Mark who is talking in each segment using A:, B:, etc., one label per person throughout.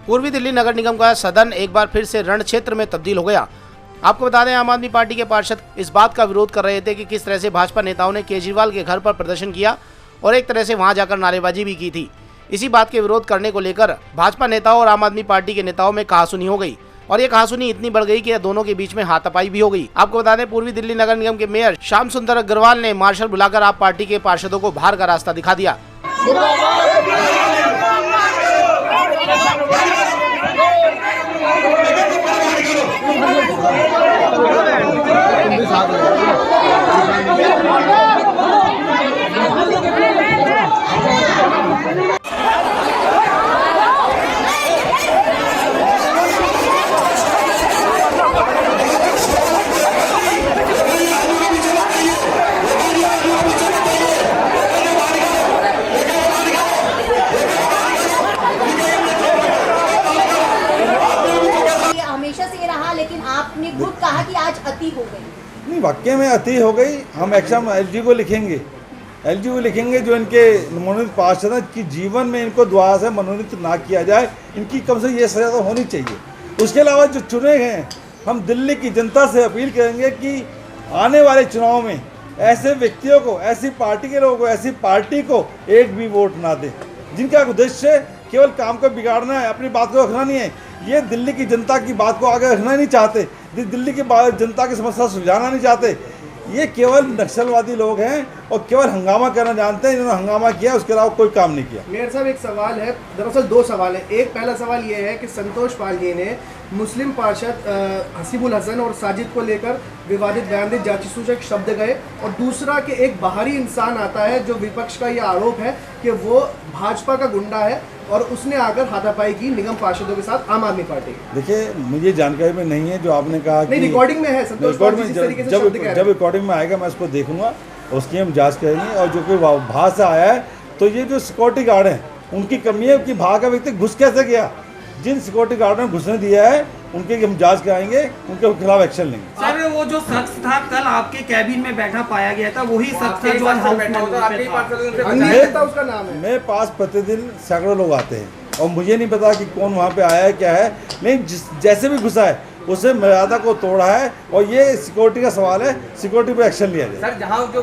A: पूर्वी दिल्ली नगर निगम का सदन एक बार फिर से रण क्षेत्र में तब्दील हो गया। आपको बता दें, आम आदमी पार्टी के पार्षद इस बात का विरोध कर रहे थे कि किस तरह से भाजपा नेताओं ने केजरीवाल के घर पर प्रदर्शन किया और एक तरह से वहां जाकर नारेबाजी भी की थी। इसी बात के विरोध करने को लेकर भाजपा नेताओं और आम आदमी पार्टी के नेताओं में कहासुनी हो गई और ये कहासुनी इतनी बढ़ गई कि दोनों के बीच में हाथापाई भी हो गई। आपको बता दें, पूर्वी दिल्ली नगर निगम के मेयर श्याम सुंदर अग्रवाल ने मार्शल बुलाकर आप पार्टी के पार्षदों को बाहर का रास्ता दिखा दिया।
B: हमेशा से ये रहा, लेकिन आपने खुद कहा कि आज अति हो गई।
C: नहीं, वाकई में अति हो गई। हम एक्शन एलजी को लिखेंगे जो इनके मनोनीत पार्षद हैं कि जीवन में इनको दोबारा से मनोनीत ना किया जाए, इनकी कम से ये सजा तो होनी चाहिए। उसके अलावा जो चुने हैं, हम दिल्ली की जनता से अपील करेंगे कि आने वाले चुनाव में ऐसे व्यक्तियों को, ऐसी पार्टी के लोगों को, ऐसी पार्टी को एक भी वोट ना दे जिनका उद्देश्य केवल काम को बिगाड़ना है, अपनी बात को रखना नहीं है। ये दिल्ली की जनता की बात को आगे रखना नहीं चाहते, दिल्ली की जनता की समस्या सुलझाना नहीं चाहते। ये केवल नक्सलवादी लोग हैं और केवल हंगामा करना जानते हैं। इन्होंने हंगामा किया, उसके अलावा कोई काम नहीं किया।
D: मेयर साहब, एक सवाल है, दरअसल दो सवाल है। एक पहला सवाल ये है कि संतोष पाल जी ने मुस्लिम पार्षद हसीबुल हसन और साजिद को लेकर विवादित बयान दे, जासूसी शब्द गए, और दूसरा कि एक बाहरी इंसान आता है जो विपक्ष का ये आरोप है कि वो भाजपा का गुंडा है और उसने आकर हाथापाई की निगम पार्षदों के साथ आम आदमी पार्टी।
C: देखिए, मुझे जानकारी में नहीं है जो आपने कहा।
D: नहीं, रिकॉर्डिंग में है संतोष पाल जी, जिस तरीके से शब्द कह रहे हैं।
C: जब रिकॉर्डिंग में आएगा मैं उसको देखूंगा, उसकी हम जांच करेंगे। और जो कोई बाहर से आया है, तो ये जो सिक्योरिटी गार्ड हैं उनकी कमी है कि बाहर का व्यक्ति घुस कैसे गया। जिन सिक्योरिटी गार्ड ने घुसने दिया है उनके हम जांच कराएंगे, उनके खिलाफ एक्शन लेंगे।
E: सर, वो जो शख्स था कल आपके कैबिन में बैठा पाया गया था, वही शख्स था जो आज हाउस में
D: था, उसका नाम है।
C: मेरे पास प्रतिदिन सैकड़ों लोग आते हैं और मुझे नहीं पता कि कौन वहाँ पे आया है, क्या है। नहीं, जैसे भी घुसा है उसे मर्यादा को तोड़ा है और ये सिक्योरिटी का सवाल है, सिक्योरिटी पे एक्शन लिया जाए।
F: सर, जहाँ जो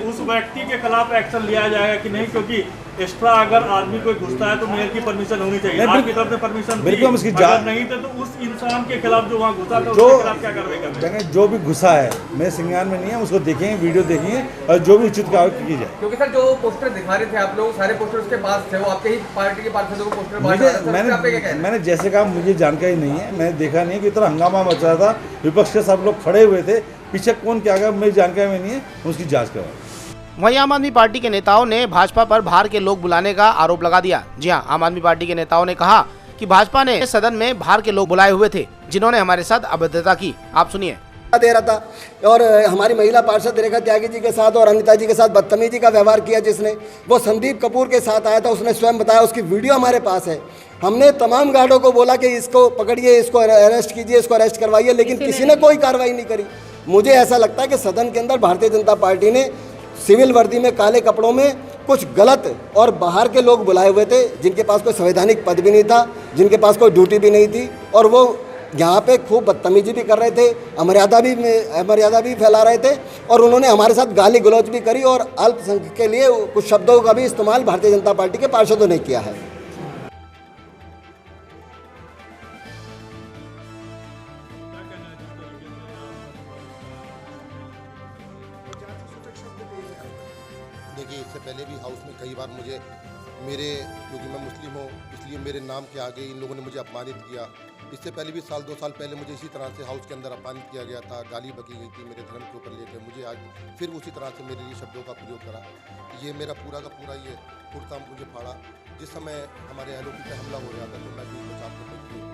F: उस व्यक्ति के खिलाफ एक्शन लिया जाएगा कि नहीं, क्योंकि एक्स्ट्रा अगर आदमी कोई घुसता है तो मेयर की परमिशन होनी चाहिए। आपकी तरफ से परमिशन
C: बिल्कुल, हम इसकी जांच
F: नहीं थे तो उस इंसान के खिलाफ जो वहाँ घुसा था उसके खिलाफ क्या कार्रवाई करेंगे?
C: जो भी घुसा है, मेरे संज्ञान में नहीं है, उसको देखेंगे, वीडियो देखेंगे और जो भी उचित कार्रवाई की जाए।
F: क्योंकि सर, जो पोस्टर दिखा रहे थे आप लोग, सारे पोस्टर उसके पास थे, वो आपके ही पार्टी के पार्षदों को पोस्टर
C: मैंने जैसे कहा, मुझे जानकारी नहीं है, मैंने देखा नहीं कि इतना हंगामा मच रहा था, विपक्ष के सब लोग खड़े हुए थे, पीछे कौन क्या गया मेरी जानकारी में नहीं है, उसकी जांच करवाएं।
A: वहीं आम आदमी पार्टी के नेताओं ने भाजपा पर बाहर के लोग बुलाने का आरोप लगा दिया। जी हां, आम आदमी पार्टी के नेताओं ने कहा कि भाजपा ने सदन में बाहर के लोग बुलाए हुए थे जिन्होंने हमारे साथ अभद्रता की। आप सुनिए।
G: दे रहा था और हमारी महिला पार्षद रेखा त्यागी जी के साथ और अनिता जी के साथ बदतमीजी का व्यवहार किया, जिसने वो संदीप कपूर के साथ आया था, उसने स्वयं बताया, उसकी वीडियो हमारे पास है। हमने तमाम गार्डों को बोला कि इसको पकड़िए, इसको अरेस्ट कीजिए, इसको अरेस्ट करवाइए, लेकिन किसी ने कोई कार्रवाई नहीं करी। मुझे ऐसा लगता है कि सदन के अंदर भारतीय जनता पार्टी ने सिविल वर्दी में, काले कपड़ों में कुछ गलत और बाहर के लोग बुलाए हुए थे जिनके पास कोई संवैधानिक पद भी नहीं था, जिनके पास कोई ड्यूटी भी नहीं थी, और वो यहाँ पे खूब बदतमीजी भी कर रहे थे, अमर्यादा भी फैला रहे थे, और उन्होंने हमारे साथ गाली गलौज भी करी और अल्पसंख्यक के लिए कुछ शब्दों का भी इस्तेमाल भारतीय जनता पार्टी के पार्षदों ने किया है।
H: देखिए, इससे पहले भी हाउस में कई बार मुझे क्योंकि मैं मुस्लिम हूँ इसलिए मेरे नाम के आगे इन लोगों ने मुझे अपमानित किया। इससे पहले भी 2 साल पहले मुझे इसी तरह से हाउस के अंदर अपमानित किया गया था, गाली बकी गई थी मेरे धर्म के ऊपर लेकर। मुझे आज फिर उसी तरह से मेरे लिए शब्दों का प्रयोग करा। ये मेरा पूरा का पूरा ये कुर्ता मुझे फाड़ा। जिस समय हमारे एलओपी पे हमला हो रहा था तो मैं भी बचाव करने के लिए,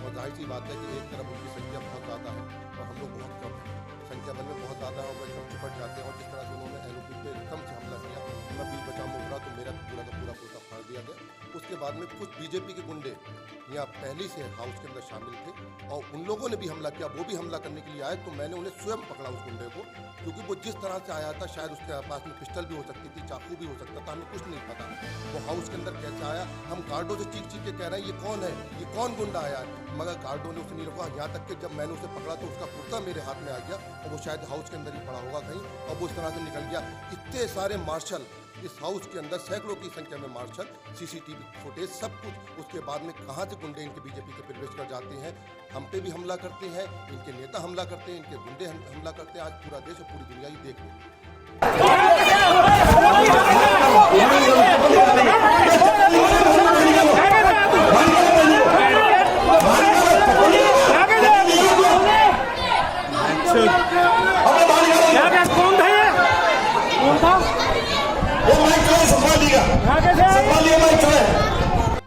H: और जाहिर सी बात है कि एक तरफ उनकी संख्या बहुत ज़्यादा है और हम लोग बहुत कम हैं, संख्या बल में बहुत ज़्यादा है और वो एकदम चिपट जाते हैं। और जिस तरह से उन्होंने एलओपी पे एकदम से हमला किया, मैं बीच बचा मुकरा तो मेरा पूरा का पूरा कुर्ता फाड़ दिया गया। उसके बाद में कुछ बीजेपी के गुंडे यहाँ पहले से हाउस के अंदर शामिल थे और उन लोगों ने भी हमला किया। वो भी हमला करने के लिए आए तो मैंने उन्हें स्वयं पकड़ा उस गुंडे को, क्योंकि वो जिस तरह से आया था शायद उसके पास में पिस्टल भी हो सकती थी, चाकू भी हो सकता था, हमें कुछ नहीं पता वो हाउस के अंदर कैसे आया। हम गार्डों से चीख चीख के कह रहे हैं ये कौन है, ये कौन गुंडा आया है, मगर गार्डों ने उसे नहीं रोका। यहाँ तक कि जब मैंने उसे पकड़ा तो उसका कुर्ता मेरे हाथ में आ गया और वो शायद हाउस के अंदर ही पड़ा होगा कहीं, और वो इस तरह से निकल गया। इतने सारे मार्शल इस हाउस के अंदर, सैकड़ों की संख्या में मार्शल, सीसीटीवी फुटेज, सब कुछ। उसके बाद में कहाँ से गुंडे इनके बीजेपी के प्रवेश कर जाते हैं, हम पे भी हमला करते हैं, इनके नेता हमला करते हैं, इनके गुंडे हमला करते हैं। आज पूरा देश और पूरी दुनिया ही देख रही है।
I: संभाल लिया, संभाल लिया,